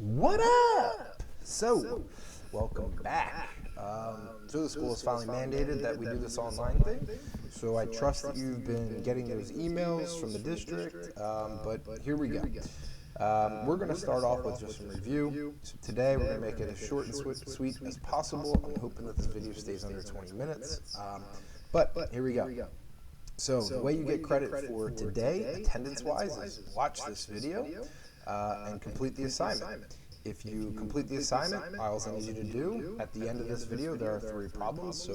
What up? So, welcome back. So the school has finally mandated that we do this online thing. So I trust that you've been getting those emails from the district. But here we go. We're going to start off with just some review. So today we're going to make it as short and sweet as possible. I'm hoping that this video stays under 20 minutes. But here we go. So the way you get credit for today, attendance-wise, is watch this video and complete the assignment. If you complete the assignment, all I need you to do, at the end of this video, there are 3 problems. So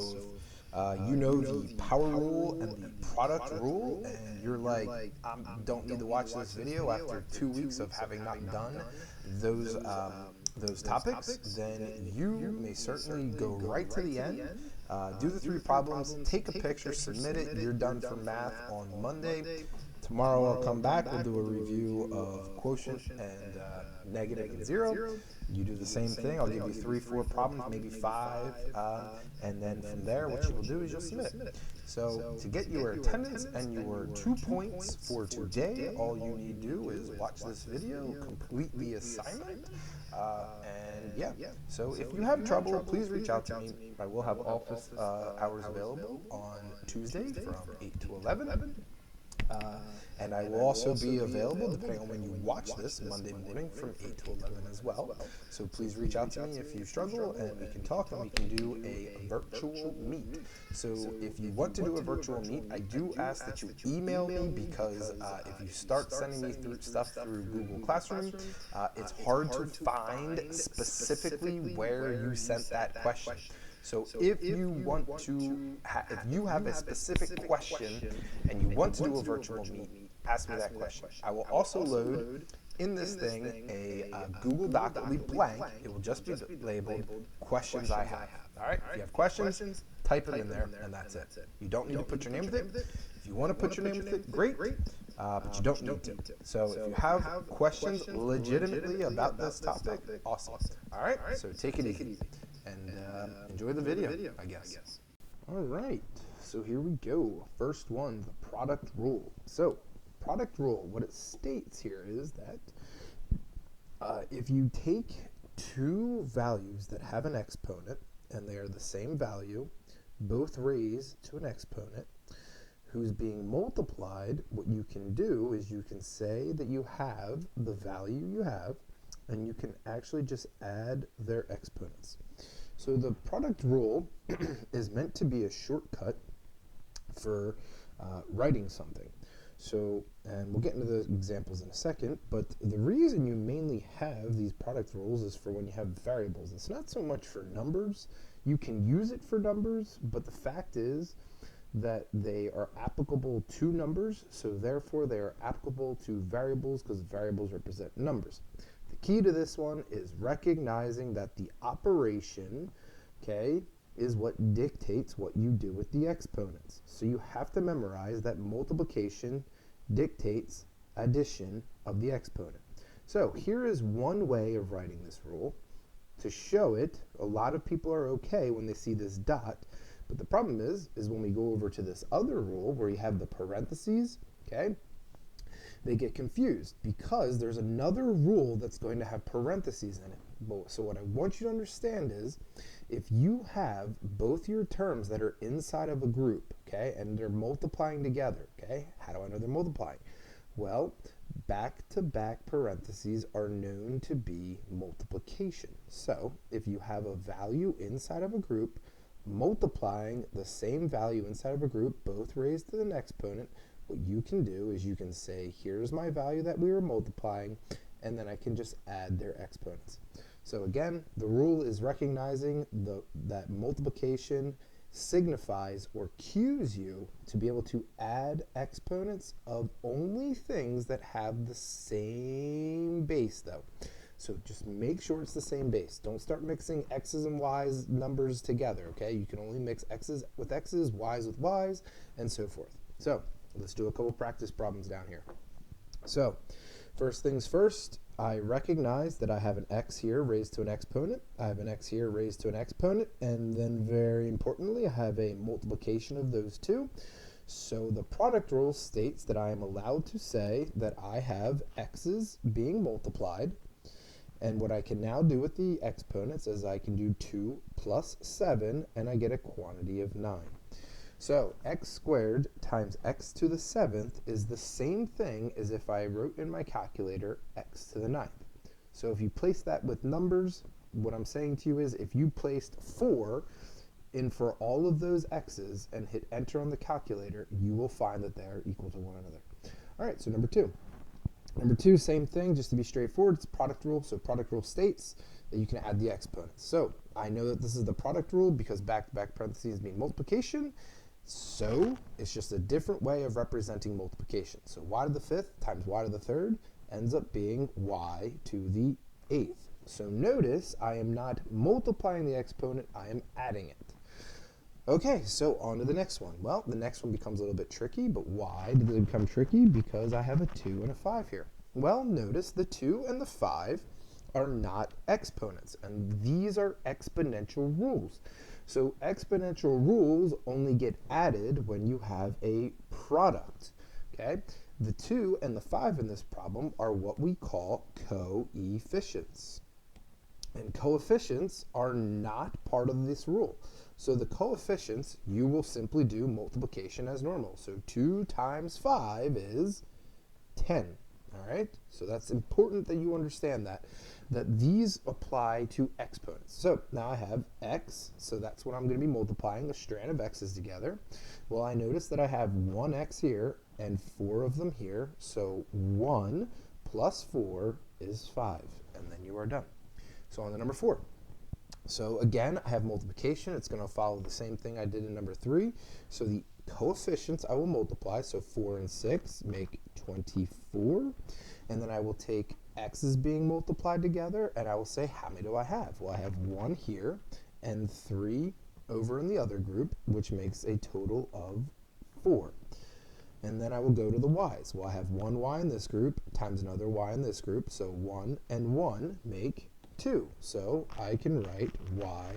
if you know the power rule and the product rule, and you're like, I don't need to watch this video after 2 weeks of having not done those topics, then you may certainly go right to the end, do the 3 problems, take a picture, submit it. You're done for math on Monday. Tomorrow I'll come back, we'll do a review of quotient and negative and zero. You do the same thing, I'll give you 3, 4 problems, maybe 5, and then from there what you will do is you'll submit it. So to get your attendance and your 2 points for today, all you need to do is watch this video, complete the assignment, and yeah. So if you have trouble, please reach out to me. I will have office hours available on Tuesday from 8 to 11. And I will also be available, depending on when you watch this, Monday morning from 8 to 11 as well. So please reach out to me if you struggle, and we can talk, and we can do a virtual meet. So if you want to do a virtual meet, I do ask that you email me, because if you start sending me stuff through Google Classroom, it's hard to find specifically where you sent that question. So if you want to, if you have a specific question and you want to do a virtual meet, ask me that question. I will also load in this thing a Google Doc that will be blank. It will just be labeled questions I have. All right, if you have questions, type it in there, and that's it. You don't need to put your name with it. If you want to put your name with it, great, but you don't need to. So if you have questions legitimately about this topic, awesome. All right, so take it easy and enjoy the video, I guess. All right, so here we go. First one, the product rule. So, product rule, what it states here is that if you take 2 values that have an exponent, and they are the same value, both raised to an exponent, who's being multiplied, what you can do is you can say that you have the value you have, and you can actually just add their exponents. So the product rule is meant to be a shortcut for writing something. So, and we'll get into the examples in a second, but the reason you mainly have these product rules is for when you have variables. It's not so much for numbers. You can use it for numbers, but the fact is that they are applicable to numbers, so therefore they are applicable to variables, because variables represent numbers. The key to this one is recognizing that the operation, okay, is what dictates what you do with the exponents. So you have to memorize that multiplication dictates addition of the exponent. So here is one way of writing this rule. To show it, a lot of people are okay when they see this dot, but the problem is when we go over to this other rule where you have the parentheses, okay, they get confused because there's another rule that's going to have parentheses in it. So what I want you to understand is if you have both your terms that are inside of a group, okay, and they're multiplying together, okay, how do I know they're multiplying? Well, back-to-back parentheses are known to be multiplication. So if you have a value inside of a group multiplying the same value inside of a group, both raised to an exponent, what you can do is you can say, here's my value that we were multiplying, and then I can just add their exponents. So again, the rule is recognizing that multiplication signifies or cues you to be able to add exponents of only things that have the same base though. So just make sure it's the same base. Don't start mixing x's and y's numbers together, okay? You can only mix x's with x's, y's with y's, and so forth. So let's do a couple practice problems down here. So first things first, I recognize that I have an x here raised to an exponent. I have an x here raised to an exponent, and then very importantly, I have a multiplication of those two. So the product rule states that I am allowed to say that I have x's being multiplied, And what I can now do with the exponents is I can do 2 plus 7, and I get a quantity of 9. So x squared times x to the 7th is the same thing as if I wrote in my calculator x to the 9th. So if you place that with numbers, what I'm saying to you is if you placed 4 in for all of those x's and hit enter on the calculator, you will find that they are equal to one another. All right, so number 2. Number 2, same thing, just to be straightforward, it's product rule. So product rule states that you can add the exponents. So I know that this is the product rule because back-to-back parentheses mean multiplication. So it's just a different way of representing multiplication. So y to the 5th times y to the 3rd ends up being y to the 8th. So notice I am not multiplying the exponent, I am adding it. Okay, so on to the next one. Well, the next one becomes a little bit tricky, but why did it become tricky? Because I have a 2 and a 5 here. Well, notice the 2 and the 5 are not exponents, and these are exponential rules. So exponential rules only get added when you have a product, okay? The 2 and the 5 in this problem are what we call coefficients. And coefficients are not part of this rule. So the coefficients, you will simply do multiplication as normal. So 2 times 5 is 10, all right? So that's important that you understand that these apply to exponents. So now I have x, so that's what I'm going to be multiplying, a strand of x's together. Well, I notice that I have 1x here and 4 of them here, so 1 plus 4 is 5, and then you are done. So on to number 4. So again, I have multiplication. It's going to follow the same thing I did in number 3. So the coefficients I will multiply. So 4 and 6 make 24. And then I will take x's being multiplied together, and I will say, how many do I have? Well, I have 1 here and 3 over in the other group, which makes a total of 4. And then I will go to the y's. Well, I have 1 y in this group times another y in this group. So 1 and 1 make 2. So I can write y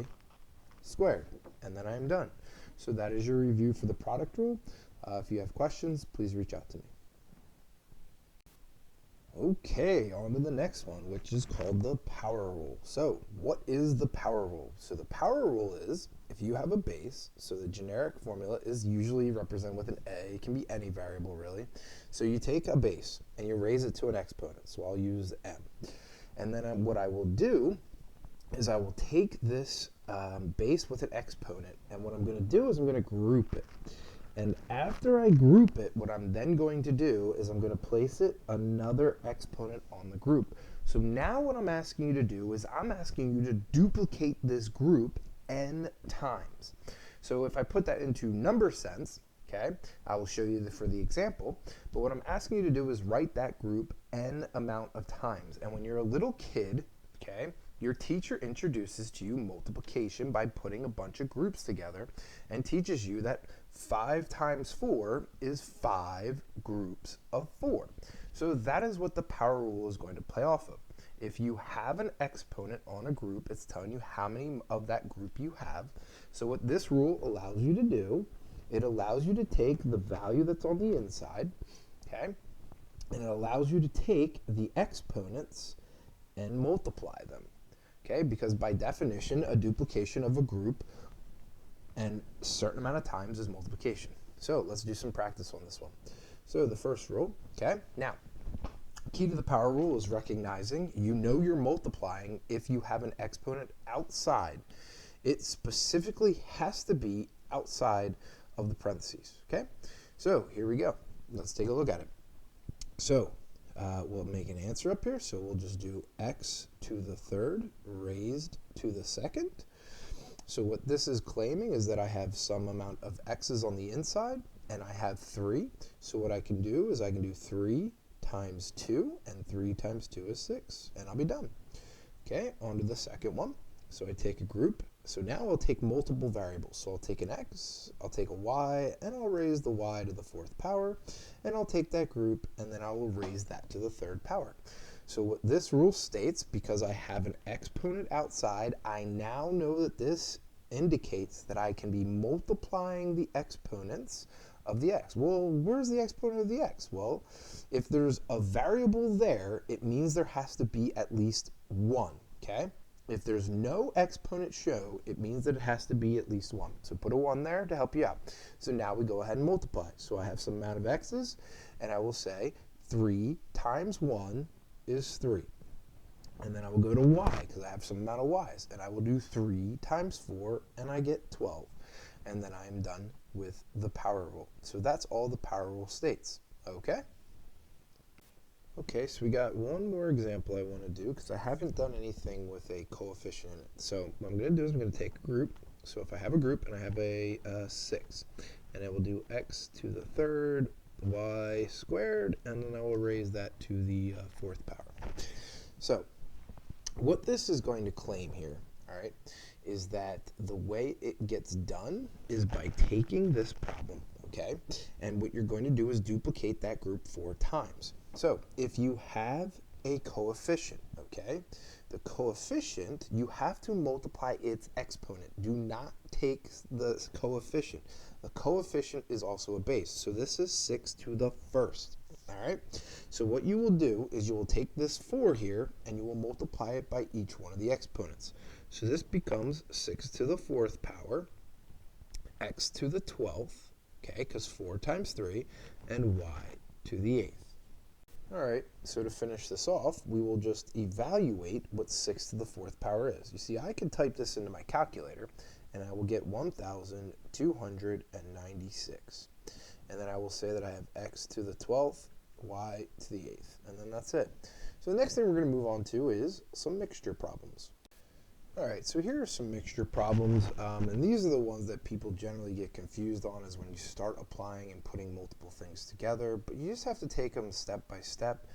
squared, and then I am done. So that is your review for the product rule. If you have questions, please reach out to me. Okay, on to the next one, which is called the power rule. So what is the power rule? So the power rule is if you have a base, so the generic formula is usually represented with an a, it can be any variable really. So you take a base and you raise it to an exponent, so I'll use m. And then what I will do is I will take this base with an exponent, and what I'm going to do is I'm going to group it. And after I group it, what I'm then going to do is I'm going to place it another exponent on the group. So now what I'm asking you to do is I'm asking you to duplicate this group n times. So if I put that into number sense, okay, I will show you for the example, but what I'm asking you to do is write that group n amount of times. And when you're a little kid, okay, your teacher introduces to you multiplication by putting a bunch of groups together and teaches you that 5 times 4 is 5 groups of 4. So that is what the power rule is going to play off of. If you have an exponent on a group, it's telling you how many of that group you have. So what this rule allows you to do, it allows you to take the value that's on the inside, okay, and it allows you to take the exponents and multiply them, okay, because by definition, a duplication of a group and a certain amount of times is multiplication. So let's do some practice on this one. So the first rule, okay, now, key to the power rule is recognizing you know you're multiplying if you have an exponent outside. It specifically has to be outside of the parentheses, okay? So here we go. Let's take a look at it. So we'll make an answer up here. So we'll just do x to the 3rd raised to the 2nd. So what this is claiming is that I have some amount of x's on the inside, and I have 3. So what I can do is I can do 3 times 2, and 3 times 2 is 6, and I'll be done. Okay, on to the second one. So I take a group. So now I'll take multiple variables. So I'll take an x, I'll take a y, and I'll raise the y to the 4th power, and I'll take that group, and then I will raise that to the 3rd power. So what this rule states, because I have an exponent outside, I now know that this indicates that I can be multiplying the exponents of the x. Well, where's the exponent of the x? Well, if there's a variable there, it means there has to be at least one, okay? If there's no exponent show, it means that it has to be at least one. So put a 1 there to help you out. So now we go ahead and multiply. So I have some amount of x's, and I will say 3 times 1 is 3. And then I will go to y, because I have some amount of y's. And I will do 3 times 4, and I get 12. And then I am done with the power rule. So that's all the power rule states, okay? Okay, so we got one more example I want to do because I haven't done anything with a coefficient in it. So what I'm going to do is I'm going to take a group. So if I have a group and I have a 6, and I will do x to the third, y squared, and then I will raise that to the fourth power. So what this is going to claim here, all right, is that the way it gets done is by taking this problem, okay? And what you're going to do is duplicate that group 4 times. So if you have a coefficient, okay, the coefficient, you have to multiply its exponent. Do not take the coefficient. The coefficient is also a base. So this is 6 to the first. All right. So what you will do is you will take this 4 here and you will multiply it by each one of the exponents. So this becomes 6 to the 4th power, x to the 12th, okay, because 4 times 3, and y to the 8th. All right, so to finish this off, we will just evaluate what 6 to the 4th power is. You see, I can type this into my calculator, and I will get 1,296. And then I will say that I have x to the 12th, y to the 8th, and then that's it. So the next thing we're going to move on to is some mixture problems. All right, so here are some mixture problems, and these are the ones that people generally get confused on is when you start applying and putting multiple things together, but you just have to take them step by step,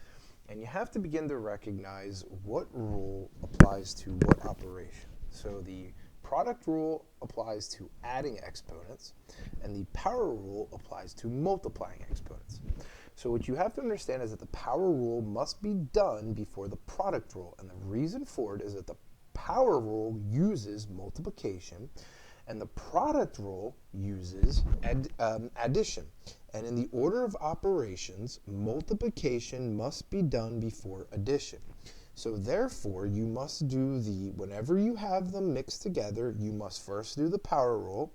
and you have to begin to recognize what rule applies to what operation. So the product rule applies to adding exponents, and the power rule applies to multiplying exponents. So what you have to understand is that the power rule must be done before the product rule, and the reason for it is that the power rule uses multiplication, and the product rule uses addition. And in the order of operations, multiplication must be done before addition. So therefore, you must do whenever you have them mixed together, you must first do the power rule,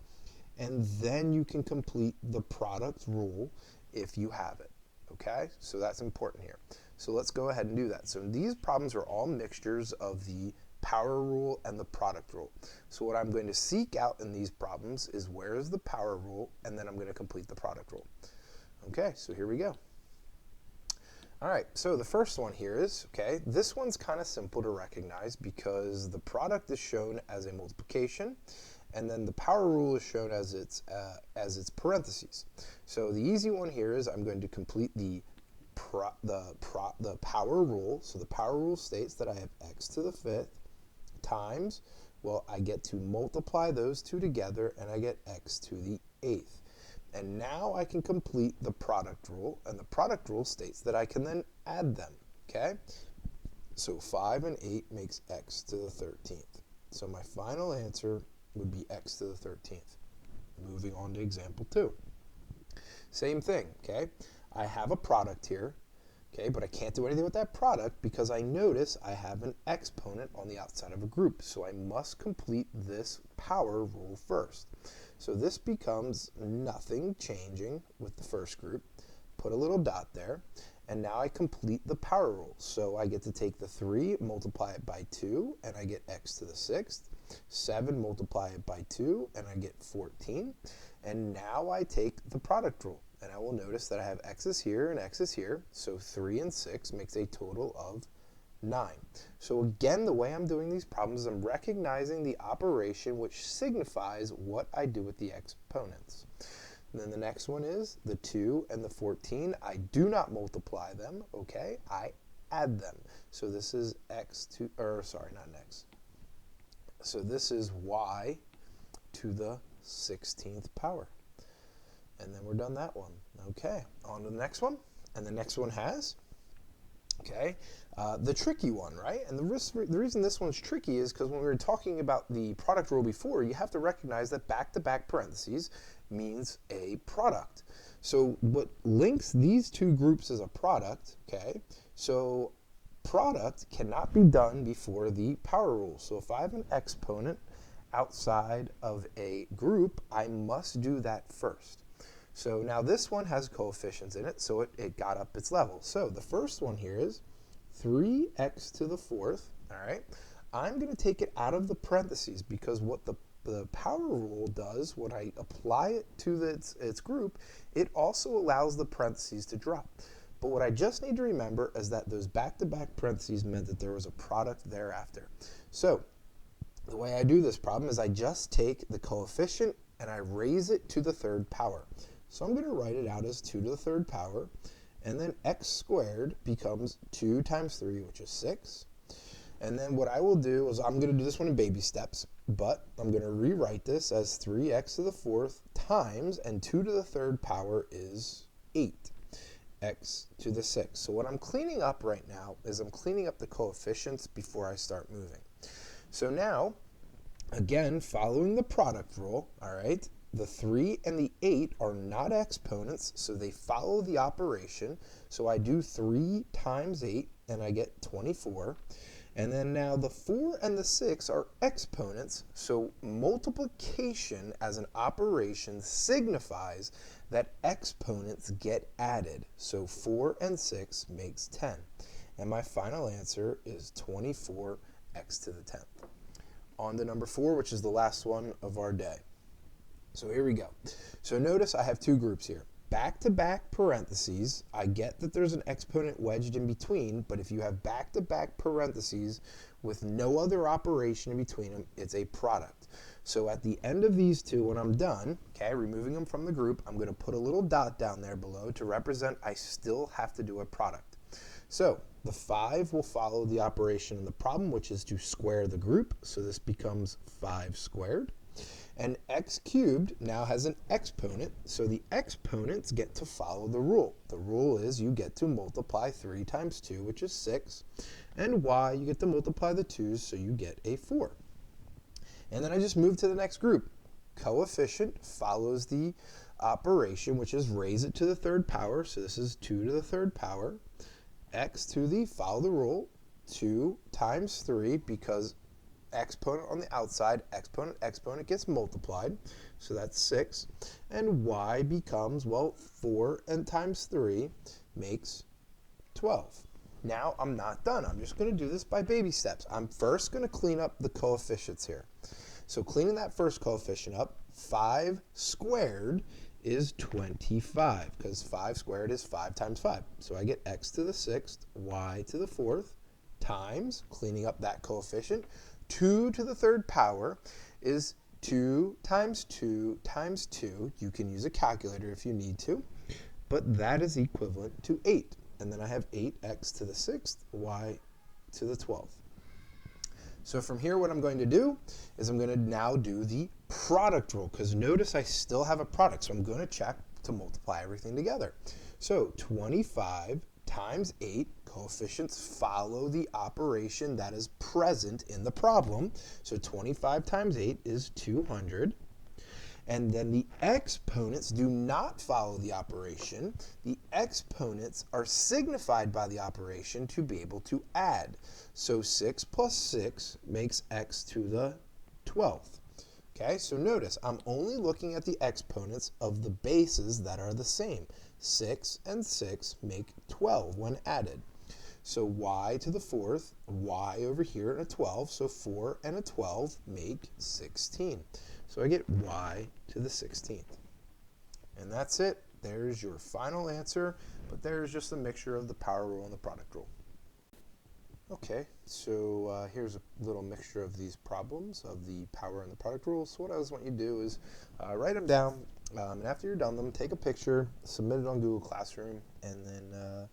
and then you can complete the product rule if you have it. Okay, so that's important here. So let's go ahead and do that. So these problems are all mixtures of the power rule and the product rule. So what I'm going to seek out in these problems is where is the power rule, and then I'm going to complete the product rule. Okay, so here we go. All right, so the first one here is, okay, this one's kind of simple to recognize because the product is shown as a multiplication, and then the power rule is shown as its parentheses. So the easy one here is I'm going to complete the power rule. So the power rule states that I have x to the 5th times, well, I get to multiply those two together, and I get x to the 8th. And now I can complete the product rule, and the product rule states that I can then add them, okay? So 5 and 8 makes x to the 13th. So my final answer would be x to the 13th. Moving on to example 2. Same thing, okay? I have a product here, okay, but I can't do anything with that product because I notice I have an exponent on the outside of a group. So I must complete this power rule first. So this becomes nothing changing with the first group. Put a little dot there, and now I complete the power rule. So I get to take the 3, multiply it by 2, and I get x to the 6th. 7, multiply it by 2, and I get 14. And now I take the product rule, and I will notice that I have x's here and x's here. So 3 and 6 makes a total of 9. So again, the way I'm doing these problems is I'm recognizing the operation which signifies what I do with the exponents. And then the next one is the 2 and the 14. I do not multiply them, okay? I add them. So this is x to, or sorry, not an x. So this is y to the 16th power. And then we're done that one. Okay, on to the next one. And the next one has Okay, the tricky one, right? And the reason this one's tricky is because when we were talking about the product rule before, you have to recognize that back-to-back parentheses means a product. So what links these two groups as a product, okay? So product cannot be done before the power rule. So if I have an exponent outside of a group, I must do that first. So now this one has coefficients in it, so it got up its level. So the first one here is 3x to the fourth, all right? I'm going to take it out of the parentheses because what the power rule does, when I apply it to its group, it also allows the parentheses to drop. But what I just need to remember is that those back-to-back parentheses meant that there was a product thereafter. So the way I do this problem is I just take the coefficient and I raise it to the third power. So I'm going to write it out as 2 to the third power, and then x squared becomes 2 times 3, which is 6. And then what I will do is I'm going to do this one in baby steps, but I'm going to rewrite this as 3x to the fourth times, and 2 to the third power is 8, x to the 6. So what I'm cleaning up right now is I'm cleaning up the coefficients before I start moving. So now, again, following the product rule, all right, the 3 and the 8 are not exponents, so they follow the operation. So I do 3 times 8, and I get 24. And then now the 4 and the 6 are exponents, so multiplication as an operation signifies that exponents get added. So 4 and 6 makes 10. And my final answer is 24x to the 10th. On to number 4, which is the last one of our day. So here we go. So notice I have two groups here. Back-to-back parentheses, I get that there's an exponent wedged in between, but if you have back-to-back parentheses with no other operation in between them, it's a product. So at the end of these two, when I'm done, okay, removing them from the group, I'm going to put a little dot down there below to represent I still have to do a product. So the 5 will follow the operation in the problem, which is to square the group. So this becomes 5 squared. And x cubed now has an exponent, so the exponents get to follow the rule. The rule is you get to multiply 3 times 2, which is 6, and y, you get to multiply the 2's, so you get a 4. And then I just move to the next group. Coefficient follows the operation, which is raise it to the third power, so this is 2 to the third power. X to the, follow the rule, 2 times 3, because exponent on the outside, exponent gets multiplied, so that's 6, and y becomes, well, 4 and times 3 makes 12. Now I'm not done. I'm just going to do this by baby steps. I'm first going to clean up the coefficients here. So cleaning that first coefficient up, 5 squared is 25, because 5 squared is 5 times 5. So I get x to the 6th, y to the 4th, times, cleaning up that coefficient, 2 to the third power is 2 times 2 times 2. You can use a calculator if you need to, but that is equivalent to 8. And then I have 8x to the 6th, y to the 12th. So from here, what I'm going to do is I'm going to now do the product rule, because notice I still have a product, so I'm going to check to multiply everything together. So 25 times 8, coefficients follow the operation that is present in the problem. So 25 times 8 is 200. And then the exponents do not follow the operation. The exponents are signified by the operation to be able to add. So 6 plus 6 makes x to the 12th. Okay, so notice I'm only looking at the exponents of the bases that are the same. 6 and 6 make 12 when added. So y to the 4th, y over here and a 12, so 4 and a 12 make 16. So I get y to the 16th. And that's it. There's your final answer, but there's just a mixture of the power rule and the product rule. Okay, so here's a little mixture of these problems of the power and the product rule. So what I always want you to do is write them down, and after you're done them, take a picture, submit it on Google Classroom, and then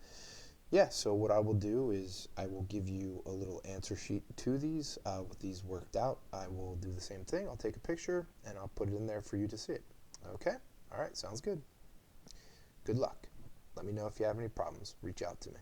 yeah, so what I will do is I will give you a little answer sheet to these. With these worked out, I will do the same thing. I'll take a picture, and I'll put it in there for you to see it. Okay? All right, sounds good. Good luck. Let me know if you have any problems. Reach out to me.